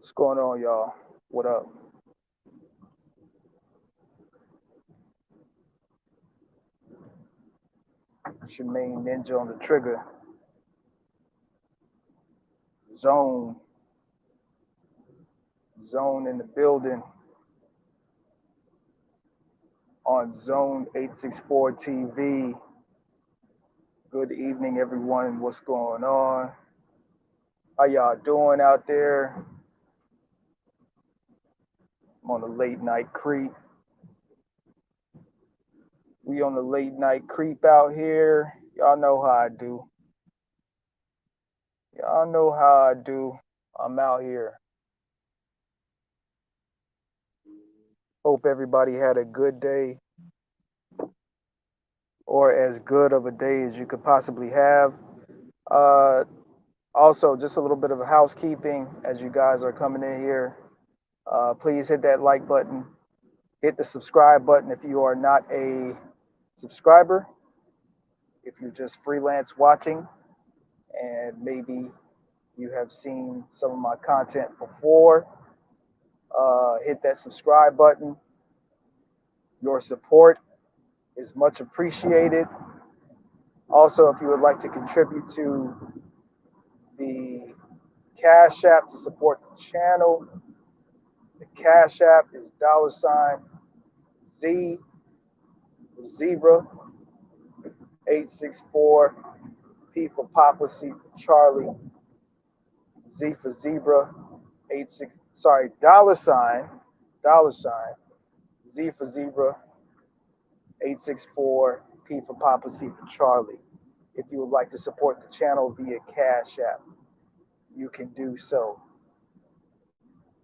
What's going on, y'all? What up? It's your main ninja on the trigger. Zone. Zone in the building on Zone 864 TV. Good evening, everyone. What's going on? How y'all doing out there? I'm on the late night creep. We on the late night creep out here. Y'all know how I do. Y'all know how I do. I'm out here. Hope everybody had a good day or as good of a day as you could possibly have. Uh, Also, just a little bit of housekeeping as you guys are coming in here. Please hit that like button, hit the subscribe button if you are not a subscriber, if you're just freelance watching, and maybe you have seen some of my content before. Hit that subscribe button. Your support is much appreciated. Also, if you would like to contribute to the Cash App to support the channel, the Cash App is $Z Zebra 864, P for Papa, C for Charlie, Z for Zebra 86. Sorry, dollar sign, Z for Zebra 864, P for Papa, C for Charlie. If you would like to support the channel via Cash App, you can do so.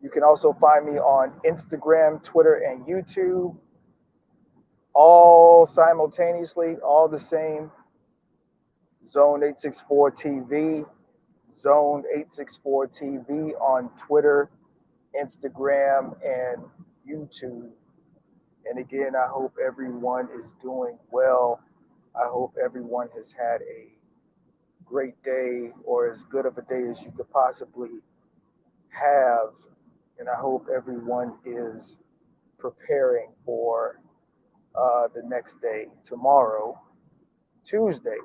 You can also find me on Instagram, Twitter, and YouTube, all simultaneously, all the same. Zone 864 TV, Zone 864 TV on Twitter, Instagram, and YouTube. And again, I hope everyone is doing well. I hope everyone has had a great day or as good of a day as you could possibly have. And I hope everyone is preparing for the next day, tomorrow, Tuesday,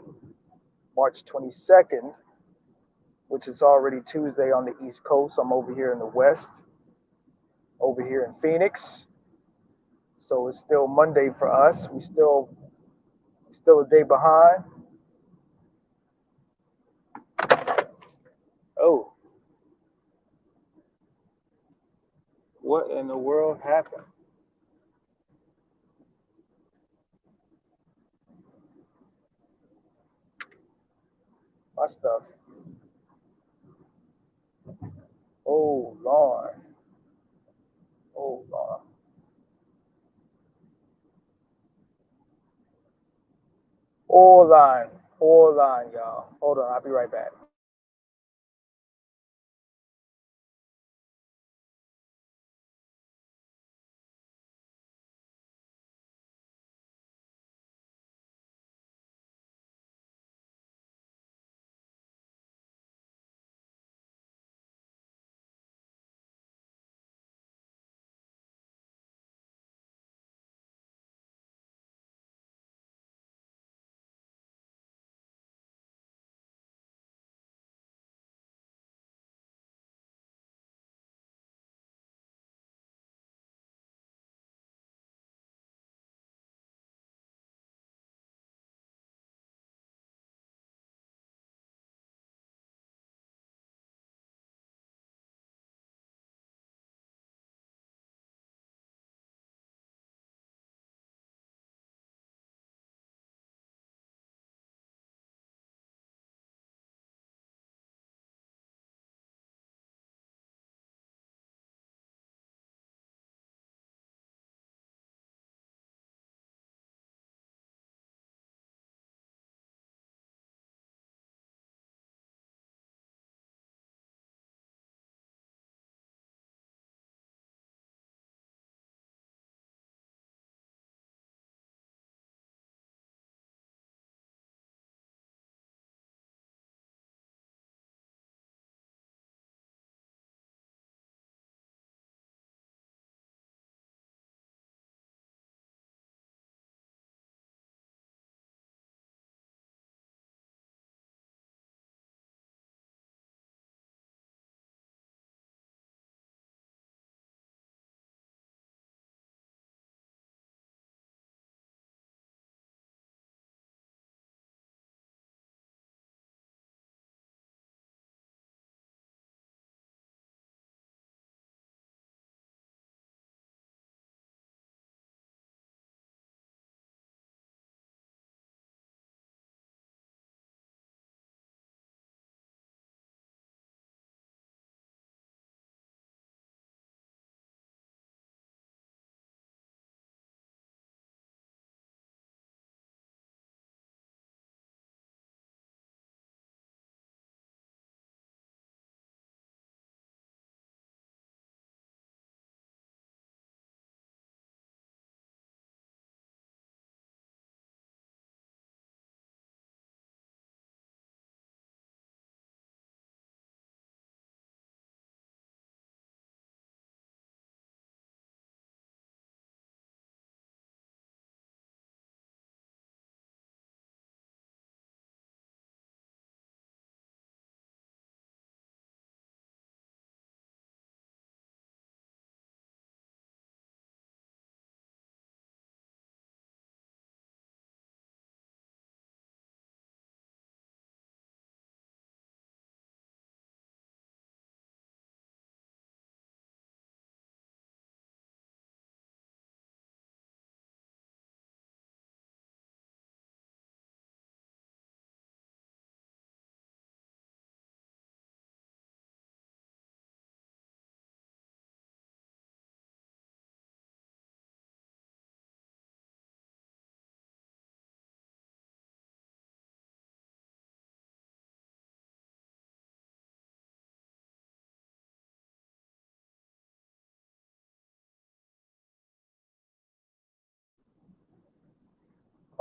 March 22nd, which is already Tuesday on the East Coast. I'm over here in the West, over here in Phoenix. So it's still Monday for us. We still a day behind. Oh, what in the world happened? My stuff. Oh Lord. Oh Lord. Hold on. Hold on, y'all. Hold on. I'll be right back.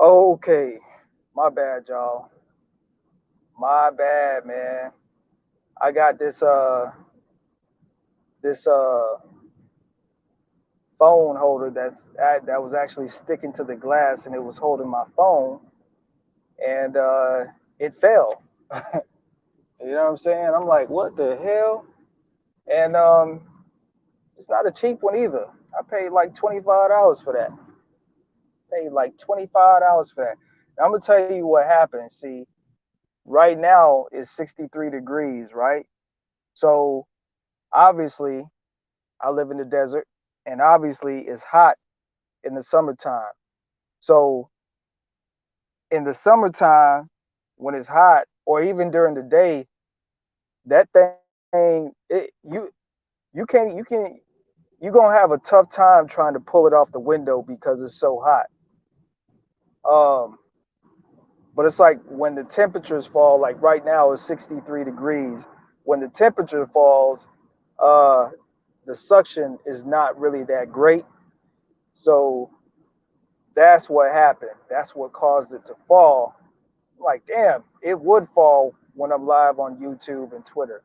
Okay, my bad, y'all. My bad, man. I got this phone holder that was actually sticking to the glass, and it was holding my phone, and it fell. You know what I'm saying? I'm like, what the hell? And it's not a cheap one either. I paid like $25 for that. Paid like $25 for that. Now, I'm gonna tell you what happened. See, right now it's 63 degrees, right? So obviously, I live in the desert, and obviously it's hot in the summertime. So in the summertime, when it's hot, or even during the day, that thing, you're gonna have a tough time trying to pull it off the window because it's so hot. Um, but it's like when the temperatures fall, like right now it's 63 degrees. When the temperature falls, uh, the suction is not really that great. So that's what happened. That's what caused it to fall. Like, damn, it would fall when I'm live on YouTube and Twitter.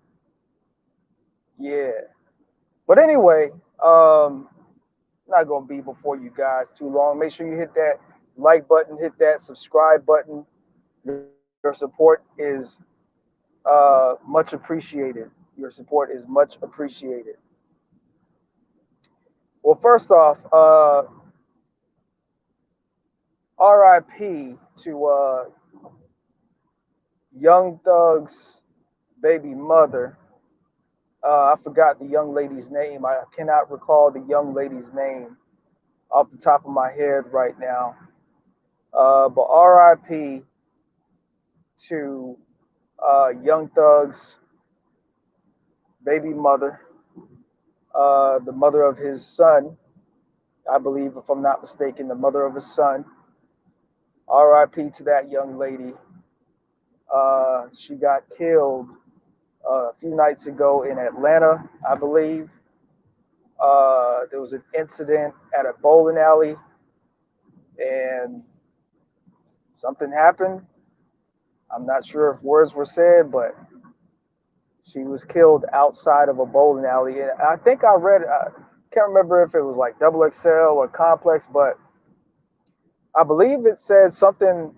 Yeah. But anyway, not gonna be before you guys too long. Make sure you hit that like button, hit that subscribe button. Your support is much appreciated. Your support is much appreciated. Well, first off, RIP to Young Thug's baby mother. I forgot the young lady's name. I cannot recall the young lady's name off the top of my head right now. But RIP to Young Thug's baby mother, the mother of his son, I believe, if I'm not mistaken, the mother of his son. RIP to that young lady. She got killed a few nights ago in Atlanta, I believe. There was an incident at a bowling alley, and something happened. I'm not sure if words were said, but she was killed outside of a bowling alley. And I think I can't remember if it was like Double XL or Complex, but I believe it said something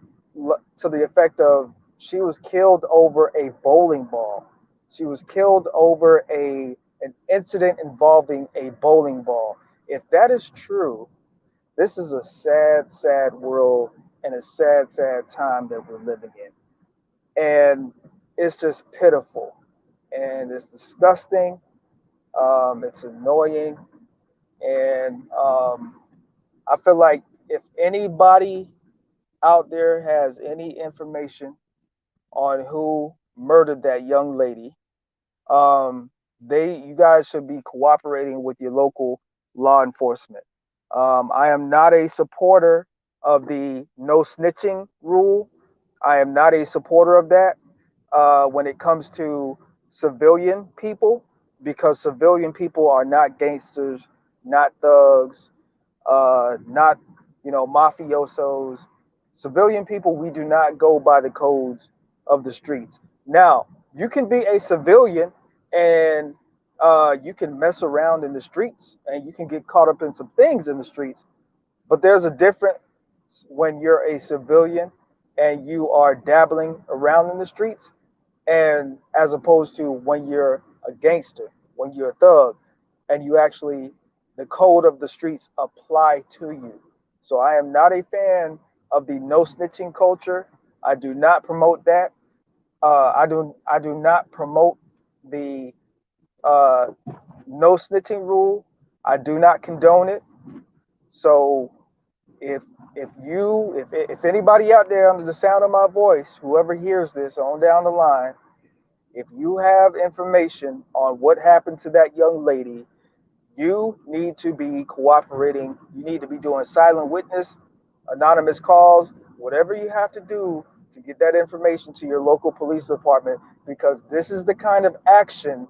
to the effect of she was killed over a bowling ball. She was killed over an incident involving a bowling ball. If that is true, this is a sad, sad world and a sad, sad time that we're living in. And it's just pitiful and it's disgusting. It's annoying. And I feel like if anybody out there has any information on who murdered that young lady, um, you guys should be cooperating with your local law enforcement. I am not a supporter of the no snitching rule. I am not a supporter of that when it comes to civilian people, because civilian people are not gangsters, not thugs, not mafiosos. Civilian people, we do not go by the codes of the streets. Now, you can be a civilian and you can mess around in the streets and you can get caught up in some things in the streets, but there's a difference when you're a civilian and you are dabbling around in the streets, and as opposed to when you're a gangster, when you're a thug, and you actually the code of the streets apply to you. So I am not a fan of the no snitching culture. I do not promote that. I do not promote the uh, no snitching rule. I do not condone it. So if if anybody out there under the sound of my voice, whoever hears this on down the line, if you have information on what happened to that young lady, you need to be cooperating. You need to be doing silent witness, anonymous calls, whatever you have to do to get that information to your local police department, because this is the kind of action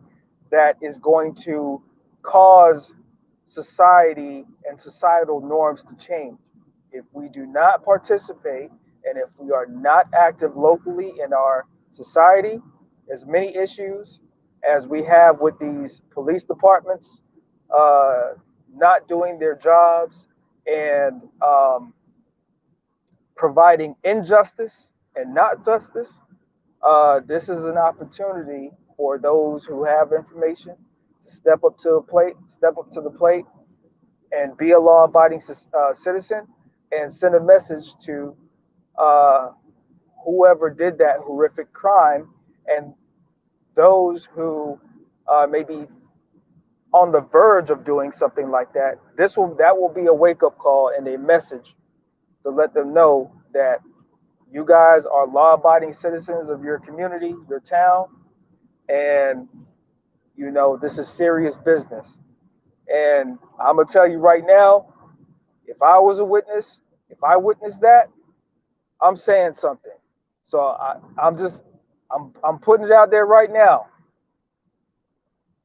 that is going to cause society and societal norms to change. if we do not participate and if we are not active locally in our society, as many issues as we have with these police departments uh, not doing their jobs and providing injustice and not justice, this is an opportunity for those who have information to step up to the plate, and be a law-abiding citizen, and send a message to uh, whoever did that horrific crime, and those who may be on the verge of doing something like that. That will be a wake-up call and a message to let them know that you guys are law-abiding citizens of your community, your town, and this is serious business. And I'm gonna tell you right now, if I was a witness, if I witnessed that, I'm saying something. So I'm putting it out there right now.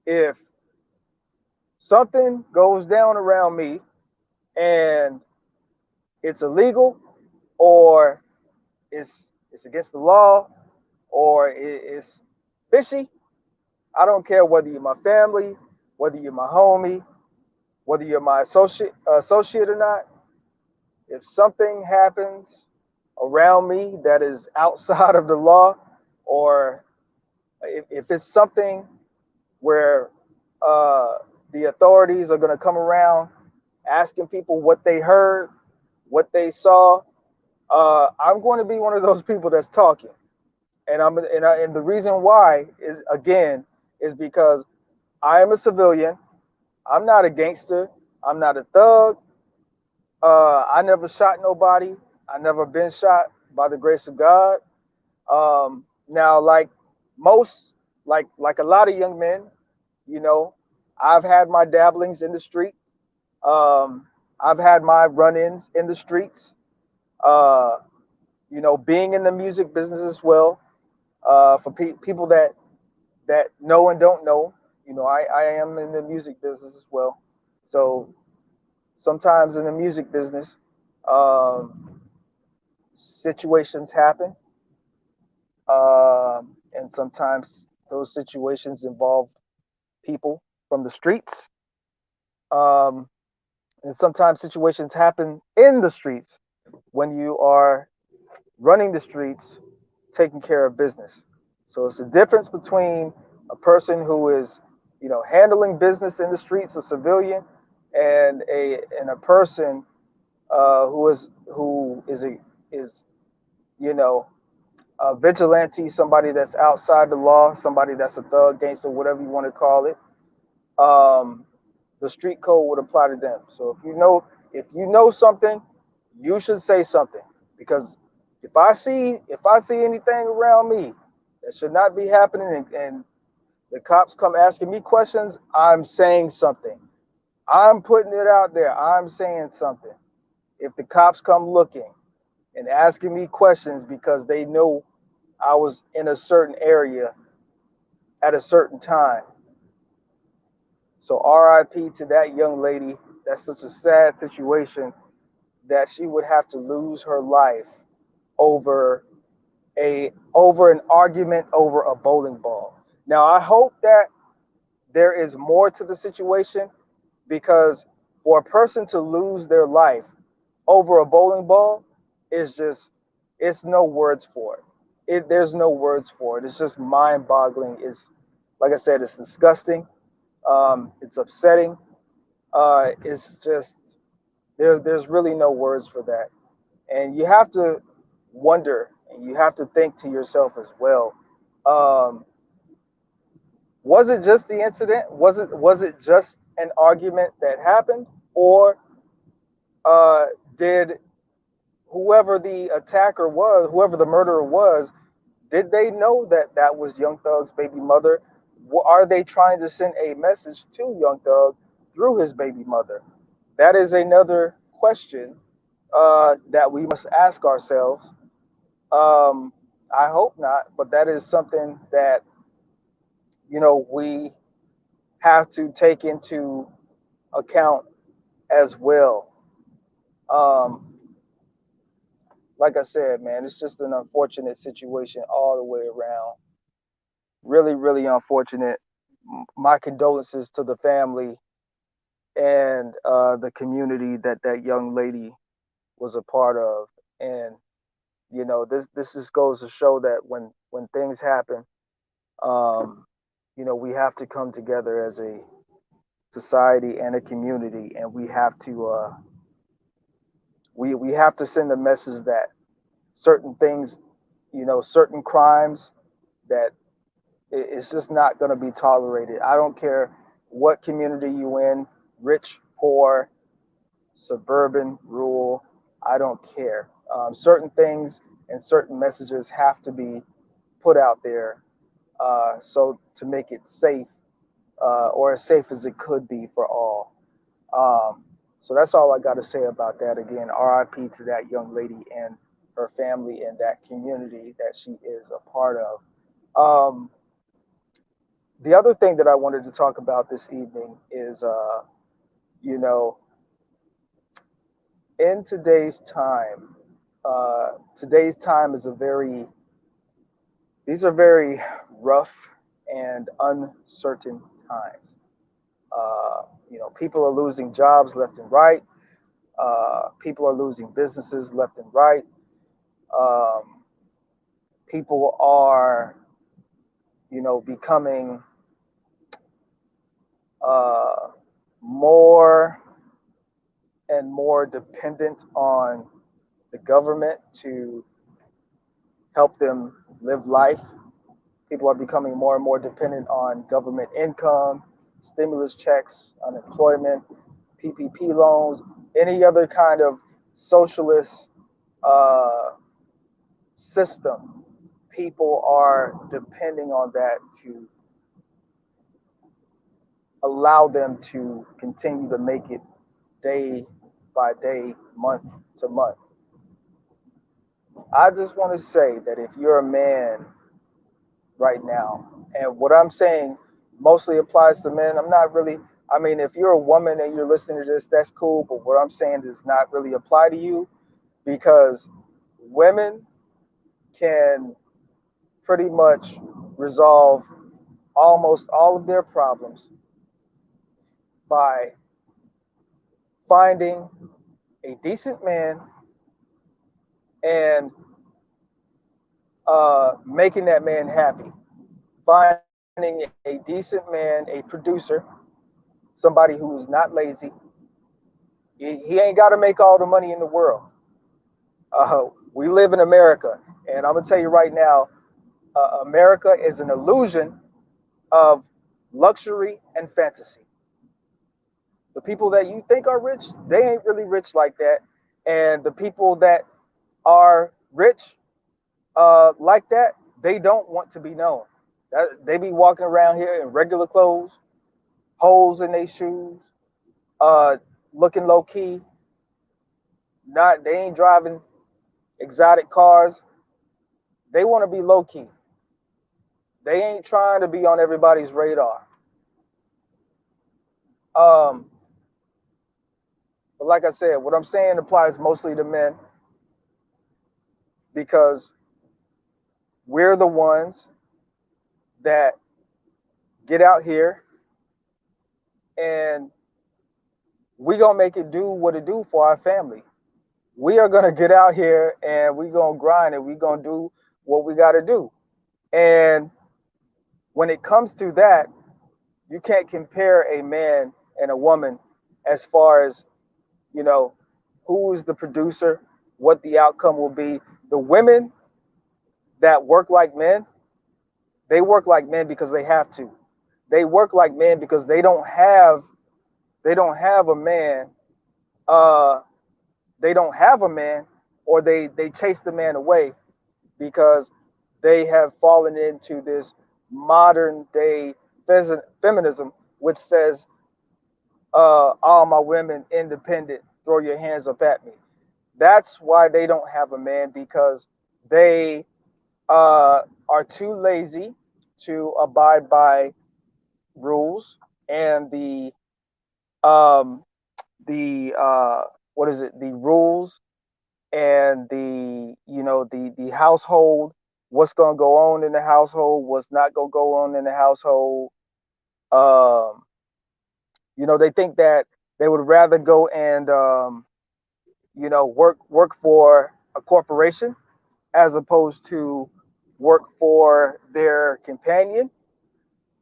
If something goes down around me and it's illegal, or it's against the law, or it's fishy, I don't care whether you're my family, whether you're my homie, whether you're my associate or not. If something happens around me that is outside of the law, or if it's something where uh, the authorities are going to come around asking people what they heard, what they saw, I'm going to be one of those people that's talking. And the reason why is, again, is because I am a civilian. I'm not a gangster. I'm not a thug. I never shot nobody. I never been shot by the grace of God. Now, most, like a lot of young men, you know, I've had my dabblings in the street. I've had my run-ins in the streets. Uh, being in the music business as well. For people that know and don't know, I am in the music business as well. So sometimes in the music business, um, situations happen, and sometimes those situations involve people from the streets, um, and sometimes situations happen in the streets when you are running the streets, taking care of business. So it's a difference between a person who is, handling business in the streets, a civilian, and a person who is you know a vigilante, somebody that's outside the law, somebody that's a thug, gangster, whatever you want to call it. Um, the street code would apply to them. So if you know something, you should say something, because if I see anything around me that should not be happening, and the cops come asking me questions, I'm saying something. I'm putting it out there. I'm saying something. If the cops come looking and asking me questions because they know I was in a certain area at a certain time. So RIP to that young lady. That's such a sad situation that she would have to lose her life over an argument over a bowling ball. Now I hope that there is more to the situation, because for a person to lose their life over a bowling ball is just, it's no words for it. There's no words for it. It's just mind-boggling. It's, like I said, it's disgusting. It's upsetting. It's just, there's really no words for that. And you have to wonder, and you have to think to yourself as well. Um, was it just the incident? Was it just an argument that happened, or uh, did whoever the attacker was, whoever the murderer was, did they know that that was Young Thug's baby mother? Are they trying to send a message to Young Thug through his baby mother? That is another question that we must ask ourselves. Um, I hope not, but that is something that we have to take into account as well. Um, like I said, man, it's just an unfortunate situation all the way around. Really, really unfortunate. My condolences to the family and the community that that young lady was a part of. And this just goes to show that when things happen, um, we have to come together as a society and a community, and we have to send a message that certain things, certain crimes, that it's just not going to be tolerated. I don't care what community you in, rich, poor, suburban, rural. I don't care. Certain things and certain messages have to be put out there, so to make it safe, or as safe as it could be for all. Um, so that's all I got to say about that. Again, RIP to that young lady and her family and that community that she is a part of. Um, the other thing that I wanted to talk about this evening is, you know, in today's time is these are very rough and uncertain times. People are losing jobs left and right. People are losing businesses left and right. Um, People are, becoming uh, more and more dependent on the government to help them live life. People are becoming more and more dependent on government income, stimulus checks, unemployment, PPP loans, any other kind of socialist uh, system. People are depending on that to allow them to continue to make it day by day, month to month. I just want to say that if you're a man right now, and what I'm saying mostly applies to men, I mean, if you're a woman and you're listening to this, that's cool, but what I'm saying does not really apply to you, because women can pretty much resolve almost all of their problems by finding a decent man and making that man happy. Finding a decent man, a producer, somebody who is not lazy. He ain't got to make all the money in the world. We live in America, and I'm gonna tell you right now, America is an illusion of luxury and fantasy. The people that you think are rich, they ain't really rich like that, and the people that are rich like that, they don't want to be known. They be walking around here in regular clothes, holes in their shoes, uh, looking low key. Not they ain't driving exotic cars. They want to be low key. They ain't trying to be on everybody's radar. Um, but like I said, what I'm saying applies mostly to men, because we're the ones that get out here and we gonna make it do what it do for our family. We are gonna get out here and we gonna grind and we gonna do what we gotta do. And when it comes to that, you can't compare a man and a woman as far as, you know, who is the producer, what the outcome will be. The women that work like men, they work like men because they have to. They work like men because they don't have a man. Uh, they don't have a man, or they chase the man away because they have fallen into this modern day feminism, which says, all my women independent, throw your hands up at me. That's why they don't have a man, because they are too lazy to abide by rules and um, the what is it? The rules and the household, what's going to go on in the household, what's not going to go on in the household. Um, they think that they would rather go and work for a corporation as opposed to work for their companion.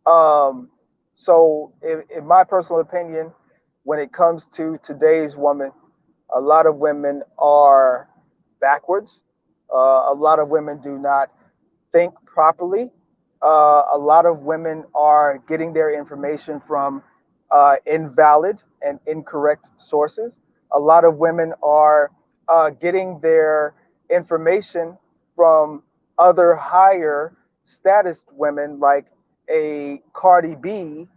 Um, so, in my personal opinion, when it comes to today's woman, a lot of women are backwards. A lot of women do not think properly. A lot of women are getting their information from invalid and incorrect sources. A lot of women are getting their information from other higher status women, like a Cardi B,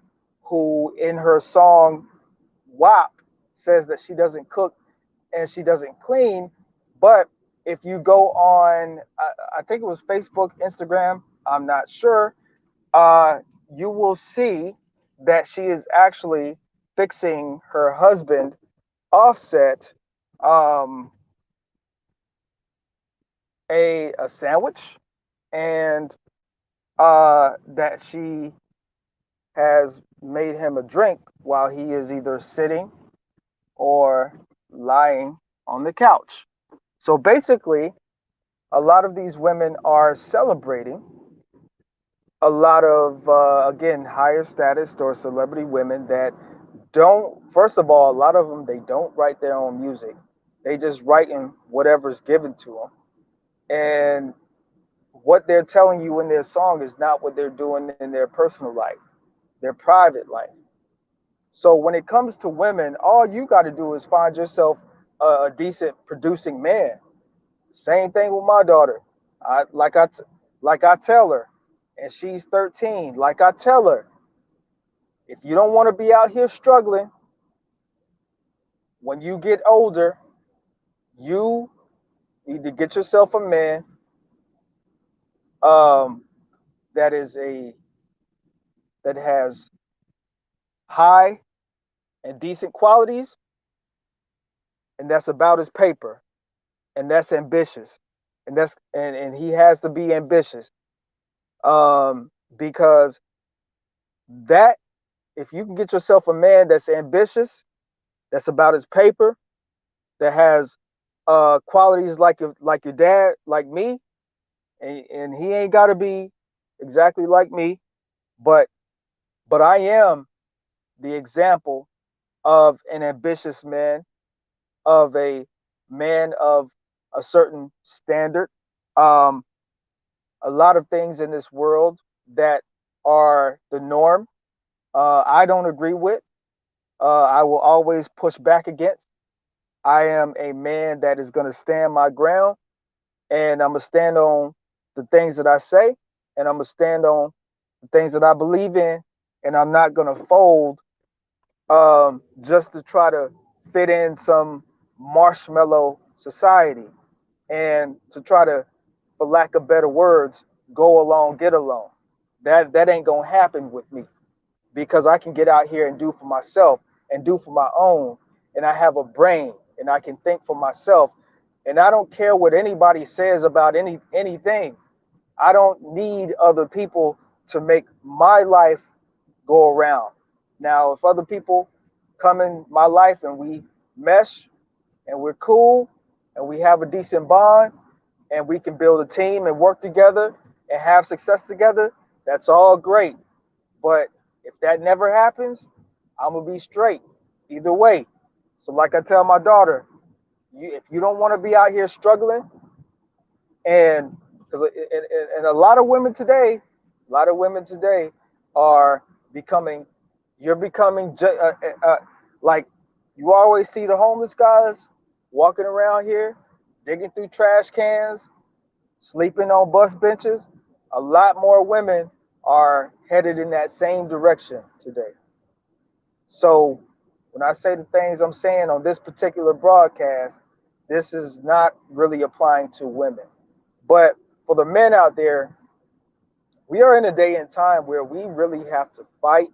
who in her song WAP says that she doesn't cook and she doesn't clean. But if you go on, I think it was Facebook, Instagram, I'm not sure, uh, you will see that she is actually fixing her husband, Offset, um, a sandwich, and that she has made him a drink while he is either sitting or lying on the couch. So basically, a lot of these women are celebrating a lot of, again, higher status or celebrity women that don't, first of all, a lot of them, they don't write their own music. They just write in whatever's given to them. And what they're telling you in their song is not what they're doing in their personal life, their private life. So when it comes to women, all you got to do is find yourself a decent producing man. Same thing with my daughter. I like I t- like I tell her, and she's 13. Like I tell her, if you don't want to be out here struggling when you get older, you need to get yourself a man um, that is a that has high and decent qualities, and that's about his paper, and that's ambitious, and he has to be ambitious, because that if you can get yourself a man that's ambitious, that's about his paper, that has qualities like your dad, like me, and he ain't got to be exactly like me, but I am the example of an ambitious man, of a man of a certain standard. Um, a lot of things in this world that are the norm, I don't agree with. I will always push back against. I am a man that is going to stand my ground, and I'm going to stand on the things that I say, and I'm going to stand on the things that I believe in, and I'm not going to fold just to try to fit in some marshmallow society and to try to, for lack of better words, go along, get along. That ain't gonna happen with me because I can get out here and do for myself and do for my own, and I have a brain and I can think for myself, and I don't care what anybody says about anything. I don't need other people to make my life go around. Now, if other people come in my life and we mesh and we're cool and we have a decent bond and we can build a team and work together and have success together, that's all great. But if that never happens, I'm gonna be straight either way. So, like I tell my daughter, if you don't want to be out here struggling, and because and a lot of women today, are becoming, you're becoming like you always see the homeless guys walking around here, digging through trash cans, sleeping on bus benches. A lot more women are headed in that same direction today. So when I say the things I'm saying on this particular broadcast, this is not really applying to women. But for the men out there, we are in a day and time where we really have to fight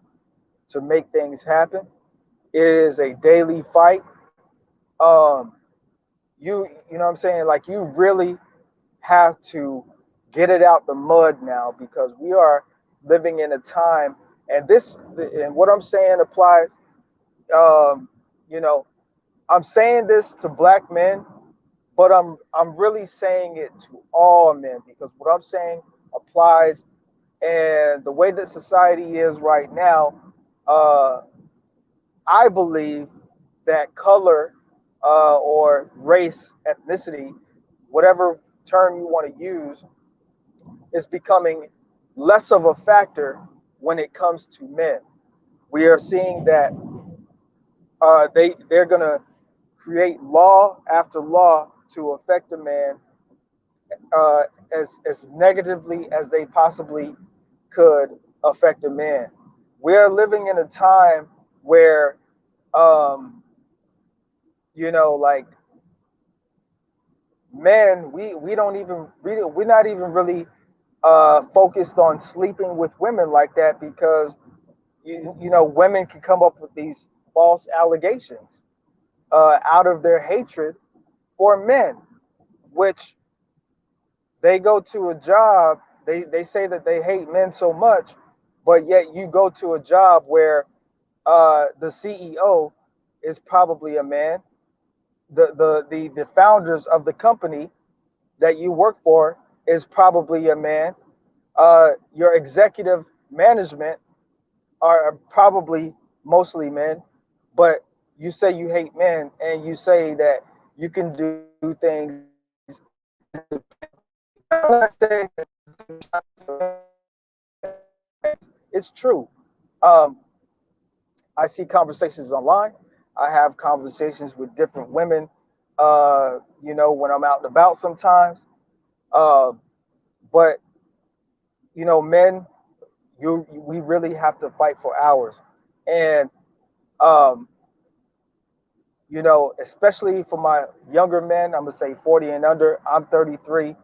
to make things happen. It is a daily fight. Um, you know what I'm saying? Like you really have to get it out the mud now because we are living in a time, and and what I'm saying applies. Um, you know, I'm saying this to black men, but I'm really saying it to all men because what I'm saying applies. And the way that society is right now, uh, I believe that color or race, ethnicity, whatever term you want to use, is becoming less of a factor when it comes to men. We are seeing that they're gonna create law after law to affect a man uh, as negatively as they possibly could affect a man. We are living in a time where um, like men, we don't even we're not even really focused on sleeping with women like that because women can come up with these false allegations out of their hatred for men, which they go to a job. They say that they hate men so much, but yet you go to a job where the CEO is probably a man. The founders of the company that you work for is probably a man. Your executive management are probably mostly men, but you say you hate men and you say that you can do things independently. I'm not saying it's true. Um, I see conversations online. I have conversations with different women, when I'm out and about sometimes. Uh, but men, we really have to fight for ours, and um, especially for my younger men, I'm gonna say 40 and under. I'm 33.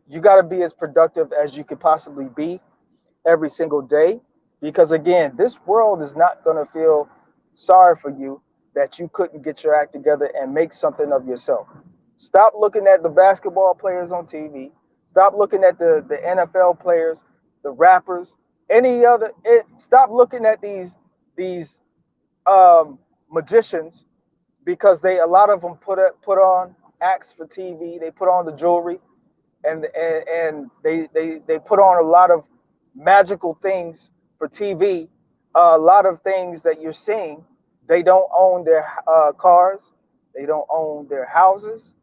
You got to be as productive as you could possibly be every single day, because again, this world is not gonna feel sorry for you that you couldn't get your act together and make something of yourself. Stop looking at the basketball players on TV. Stop looking at the NFL players, the rappers, any other. Stop looking at these magicians because a lot of them put on acts for TV. They put on the jewelry and they put on a lot of magical things for TV. A lot of things that you're seeing, they don't own their cars, they don't own their houses.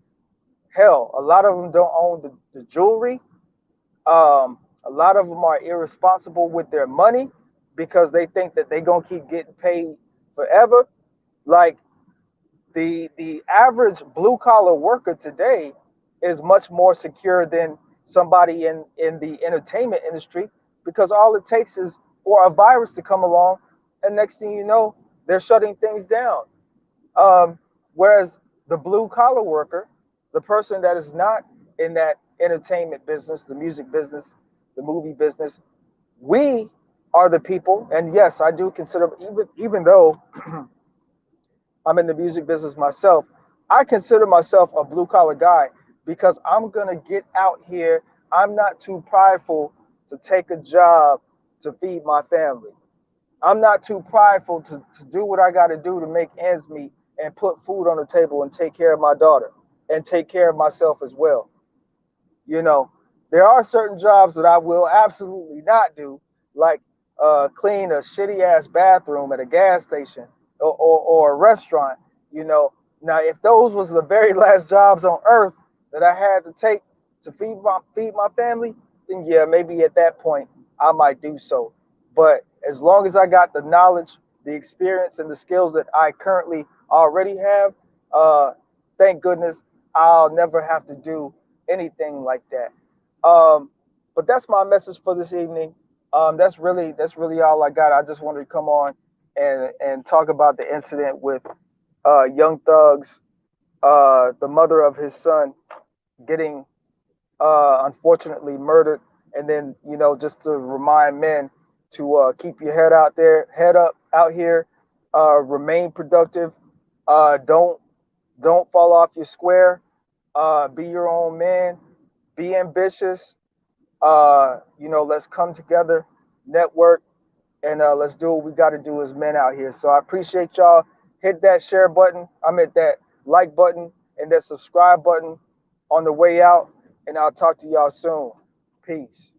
Hell, a lot of them don't own the jewelry. A lot of them are irresponsible with their money because they think that they're gonna keep getting paid forever. Like the average blue collar worker today is much more secure than somebody in the entertainment industry because all it takes is for a virus to come along and next thing you know they're shutting things down. um, Whereas the blue collar worker, the person that is not in that entertainment business, the music business, the movie business, we are the people. And yes, I do consider, even though I'm in the music business myself, I consider myself a blue collar guy because I'm gonna get out here. I'm not too prideful to take a job to feed my family. I'm not too prideful to do what I gotta do to make ends meet and put food on the table and take care of my daughter and take care of myself as well. You know, there are certain jobs that I will absolutely not do, like clean a shitty ass bathroom at a gas station or a restaurant. You know, now if those was the very last jobs on earth that I had to take to feed my family, then yeah, maybe at that point I might do so. But as long as I got the knowledge, the experience, and the skills that I currently already have, uh, thank goodness I'll never have to do anything like that. But that's my message for this evening. That's really all I got. I just wanted to come on and talk about the incident with Young Thug's the mother of his son getting unfortunately murdered, and then just to remind men to keep your head up out here, remain productive. Don't Don't fall off your square. Be your own man. Be ambitious. Let's come together, network, and let's do what we got to do as men out here. So I appreciate y'all. Hit that share button. I'm at that like button and that subscribe button on the way out. And I'll talk to y'all soon. Peace.